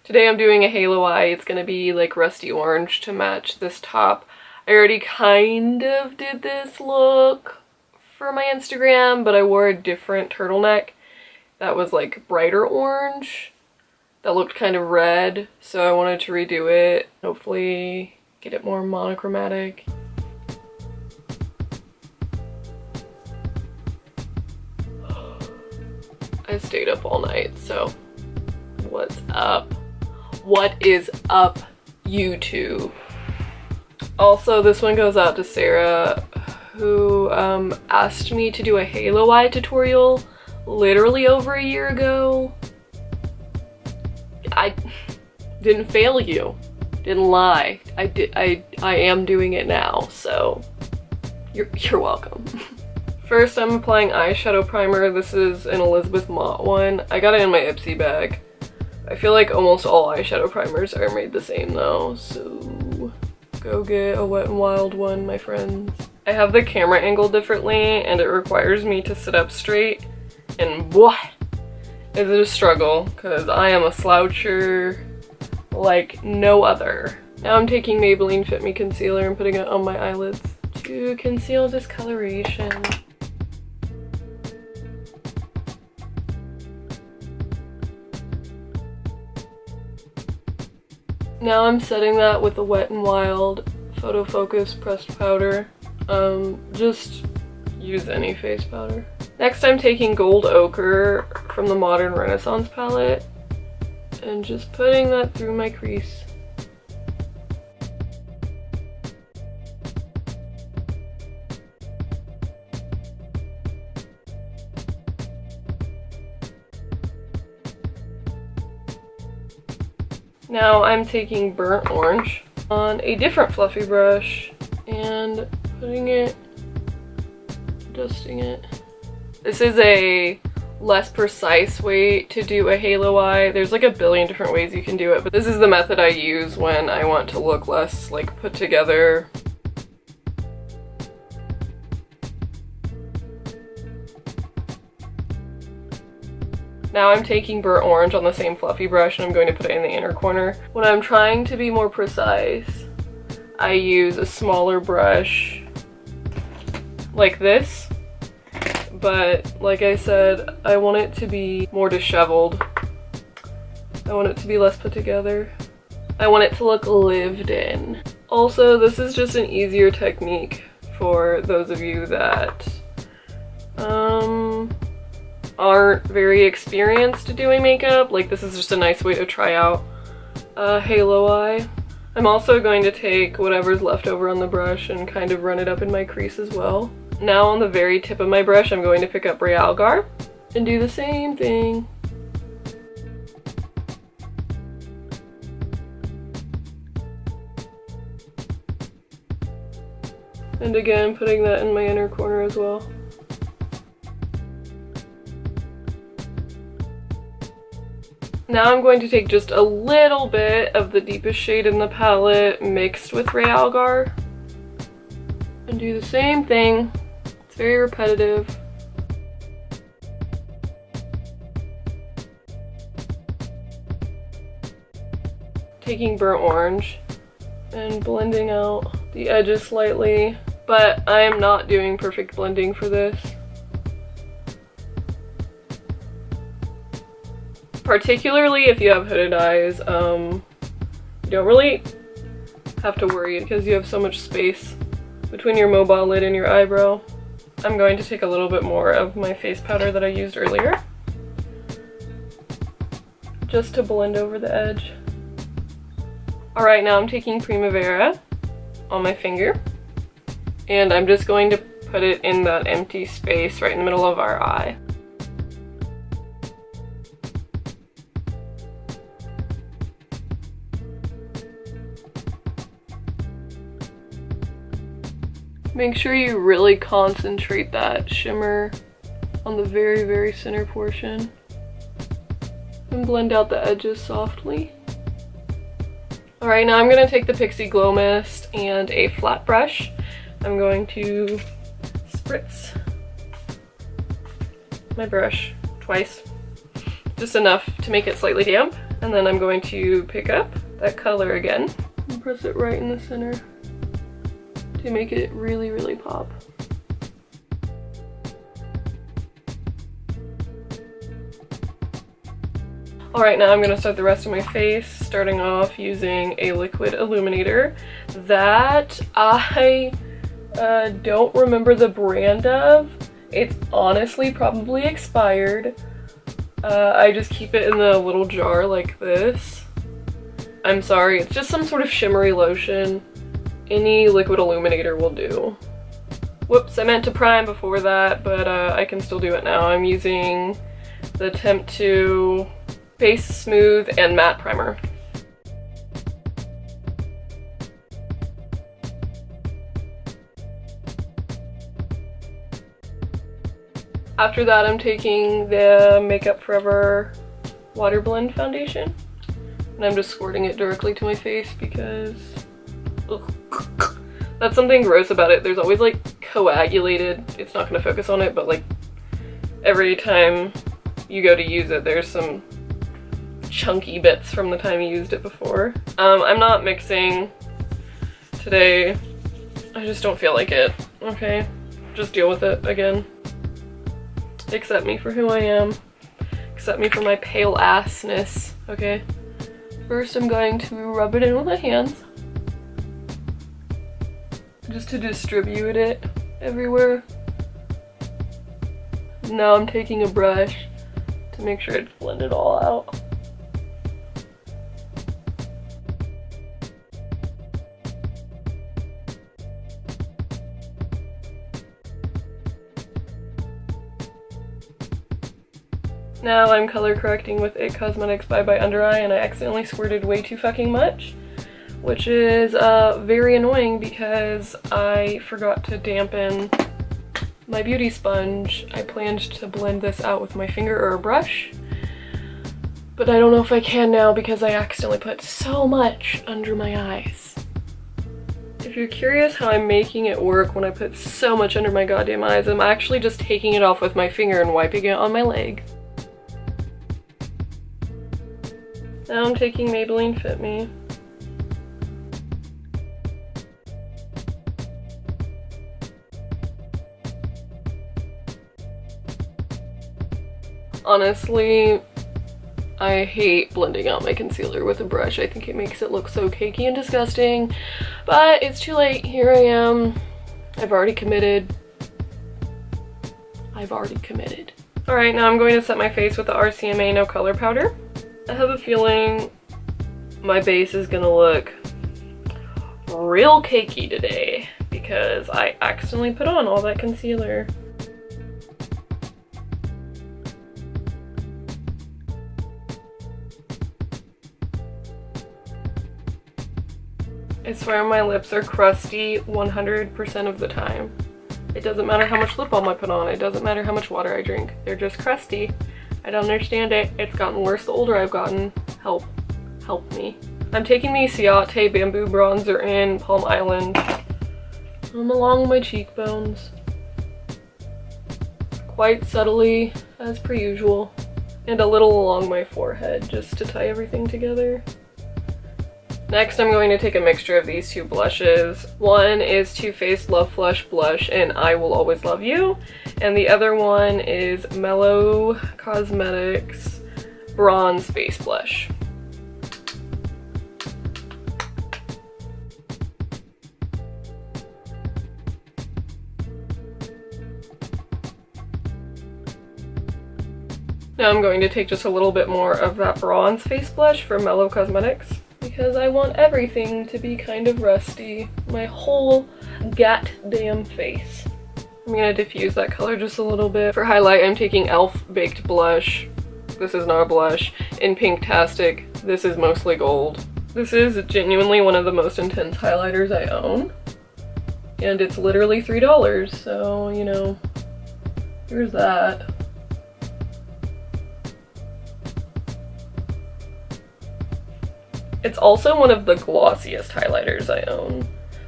Today I'm doing a halo eye. It's gonna be like rusty orange to match this top. I already kind of did this look for my Instagram, but I wore a different turtleneck that was like brighter orange that looked kind of red, so I wanted to redo it, hopefully get it more monochromatic. I stayed up all night, so what's up? What is up, YouTube? Also, this one goes out to Sarah, who asked me to do a halo eye tutorial literally over a year ago. I didn't fail you, didn't lie. I am doing it now, so you're welcome. First, I'm applying eyeshadow primer. This is an Elizabeth Mott one. I got it in my Ipsy bag. I feel like almost all eyeshadow primers are made the same though, so go get a Wet n Wild one, my friends. I have the camera angle differently and it requires me to sit up straight, and boy, is it a struggle, because I am a sloucher like no other. Now I'm taking Maybelline Fit Me concealer and putting it on my eyelids to conceal discoloration. Now I'm setting that with the Wet n Wild PhotoFocus pressed powder. Just use any face powder. Next I'm taking Gold Ochre from the Modern Renaissance palette and just putting that through my crease. Now I'm taking Burnt Orange on a different fluffy brush and putting it, dusting it. This is a less precise way to do a halo eye. There's like a billion different ways you can do it, but this is the method I use when I want to look less like put together. Now I'm taking Burnt Orange on the same fluffy brush and I'm going to put it in the inner corner. When I'm trying to be more precise, I use a smaller brush like this, but like I said, I want it to be more disheveled. I want it to be less put together. I want it to look lived in. Also, this is just an easier technique for those of you that aren't very experienced doing makeup. Like, this is just a nice way to try out a halo eye. I'm also going to take whatever's left over on the brush and kind of run it up in my crease as well. Now on the very tip of my brush, I'm going to pick up Realgar and do the same thing. And again, putting that in my inner corner as well. Now I'm going to take just a little bit of the deepest shade in the palette mixed with Realgar and do the same thing. It's very repetitive. Taking Burnt Orange and blending out the edges slightly, but I am not doing perfect blending for this. Particularly if you have hooded eyes, you don't really have to worry because you have so much space between your mobile lid and your eyebrow. I'm going to take a little bit more of my face powder that I used earlier, just to blend over the edge. Alright, now I'm taking Primavera on my finger, and I'm just going to put it in that empty space right in the middle of our eye. Make sure you really concentrate that shimmer on the very, very center portion and blend out the edges softly. Alright, now I'm going to take the Pixie Glow Mist and a flat brush. I'm going to spritz my brush twice, just enough to make it slightly damp, And then I'm going to pick up that color again and press it right in the center to make it really, really pop. Alright, now I'm going to start the rest of my face, starting off using a liquid illuminator that I don't remember the brand of. It's honestly probably expired. I just keep it in the little jar like this. I'm sorry, it's just some sort of shimmery lotion. Any liquid illuminator will do. Whoops, I meant to prime before that, but I can still do it now. I'm using the Temptu Base Smooth and Matte Primer. After that, I'm taking the Makeup Forever Water Blend Foundation, and I'm just squirting it directly to my face because ugh, that's something gross about it. There's always like coagulated, it's not going to focus on it, but like every time you go to use it, there's some chunky bits from the time you used it before. I'm not mixing today. I just don't feel like it. Okay, just deal with it again. Accept me for who I am. Accept me for my pale assness, okay? First I'm going to rub it in with my hands, just to distribute it everywhere. Now I'm taking a brush to make sure it's blended all out. Now I'm color correcting with IT Cosmetics by Under Eye, and I accidentally squirted way too fucking much, which is very annoying because I forgot to dampen my beauty sponge. I planned to blend this out with my finger or a brush, but I don't know if I can now because I accidentally put so much under my eyes. If you're curious how I'm making it work when I put so much under my goddamn eyes, I'm actually just taking it off with my finger and wiping it on my leg. Now I'm taking Maybelline Fit Me. Honestly, I hate blending out my concealer with a brush. I think it makes it look so cakey and disgusting, but it's too late. Here I am. I've already committed. Alright, now I'm going to set my face with the RCMA No Color Powder. I have a feeling my base is gonna look real cakey today because I accidentally put on all that concealer. I swear my lips are crusty 100% of the time. It doesn't matter how much lip balm I put on, it doesn't matter how much water I drink, they're just crusty. I don't understand it. It's gotten worse the older I've gotten. Help me. I'm taking the Ciate Bamboo Bronzer in Palm Island along my cheekbones, quite subtly as per usual, and a little along my forehead just to tie everything together. Next, I'm going to take a mixture of these two blushes. One is Too Faced Love Flush Blush in I Will Always Love You, and the other one is Mellow Cosmetics Bronze Face Blush. Now I'm going to take just a little bit more of that bronze face blush from Mellow Cosmetics, because I want everything to be kind of rusty. My whole goddamn face. I'm gonna diffuse that color just a little bit. For highlight, I'm taking e.l.f. Baked Blush. This is not a blush. In Pinktastic, this is mostly gold. This is genuinely one of the most intense highlighters I own. And it's literally $3, so, you know, here's that. It's also one of the glossiest highlighters I own.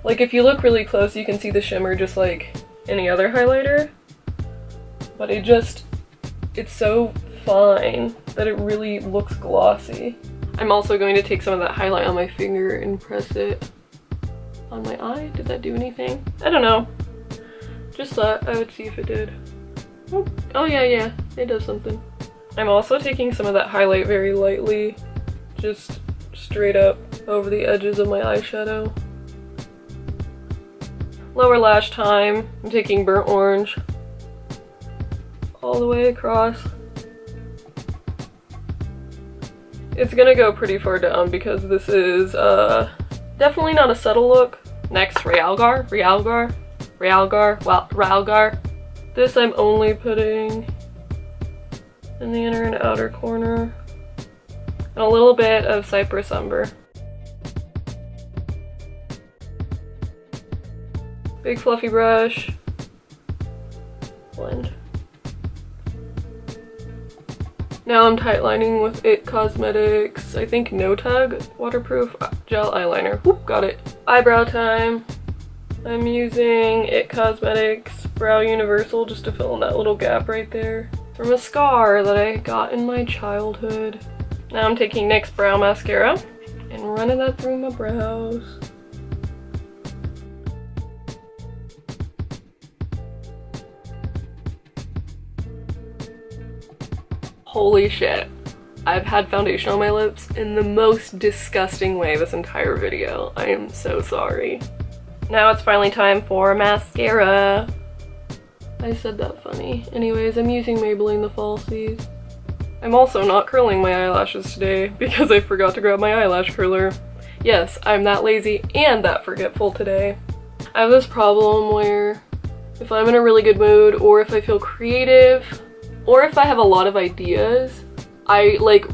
Like, if you look really close, you can see the shimmer just like any other highlighter. But it's so fine that it really looks glossy. I'm also going to take some of that highlight on my finger and press it on my eye. Did that do anything? I don't know. Just thought I would see if it did. Oh yeah, it does something. I'm also taking some of that highlight very lightly, just straight up over the edges of my eyeshadow. Lower lash time, I'm taking burnt orange all the way across. It's gonna go pretty far down because this is definitely not a subtle look. Next, Realgar. This I'm only putting in the inner and outer corner. And a little bit of Cyprus Umber. Big fluffy brush. Blend. Now I'm tightlining with IT Cosmetics, I think No Tag waterproof gel eyeliner. Whoop, got it. Eyebrow time. I'm using IT Cosmetics Brow Universal just to fill in that little gap right there from a scar that I got in my childhood. Now I'm taking NYX Brow Mascara and running that through my brows. Holy shit. I've had foundation on my lips in the most disgusting way this entire video. I am so sorry. Now it's finally time for mascara. I said that funny. Anyways, I'm using Maybelline the Falsies. I'm also not curling my eyelashes today because I forgot to grab my eyelash curler. Yes, I'm that lazy and that forgetful today. I have this problem where if I'm in a really good mood or if I feel creative or if I have a lot of ideas, I like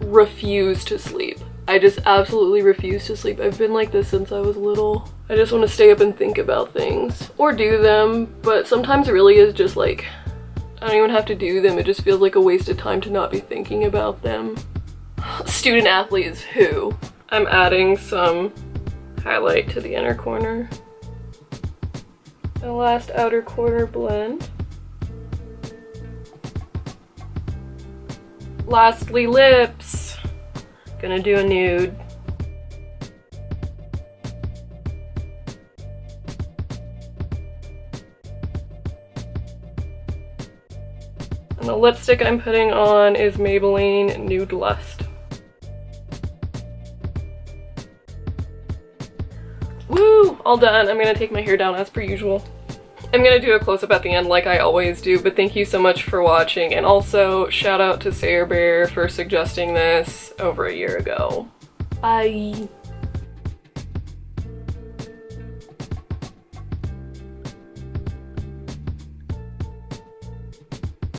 refuse to sleep. I just absolutely refuse to sleep. I've been like this since I was little. I just want to stay up and think about things or do them, but sometimes it really is just like, I don't even have to do them. It just feels like a waste of time to not be thinking about them. Student athletes who? I'm adding some highlight to the inner corner. The last outer corner blend. Lastly, lips. Gonna do a nude. And the lipstick I'm putting on is Maybelline Nude Lust. Woo! All done. I'm gonna take my hair down as per usual. I'm gonna do a close-up at the end like I always do, but thank you so much for watching, and also shout out to Sayer Bear for suggesting this over a year ago. Bye!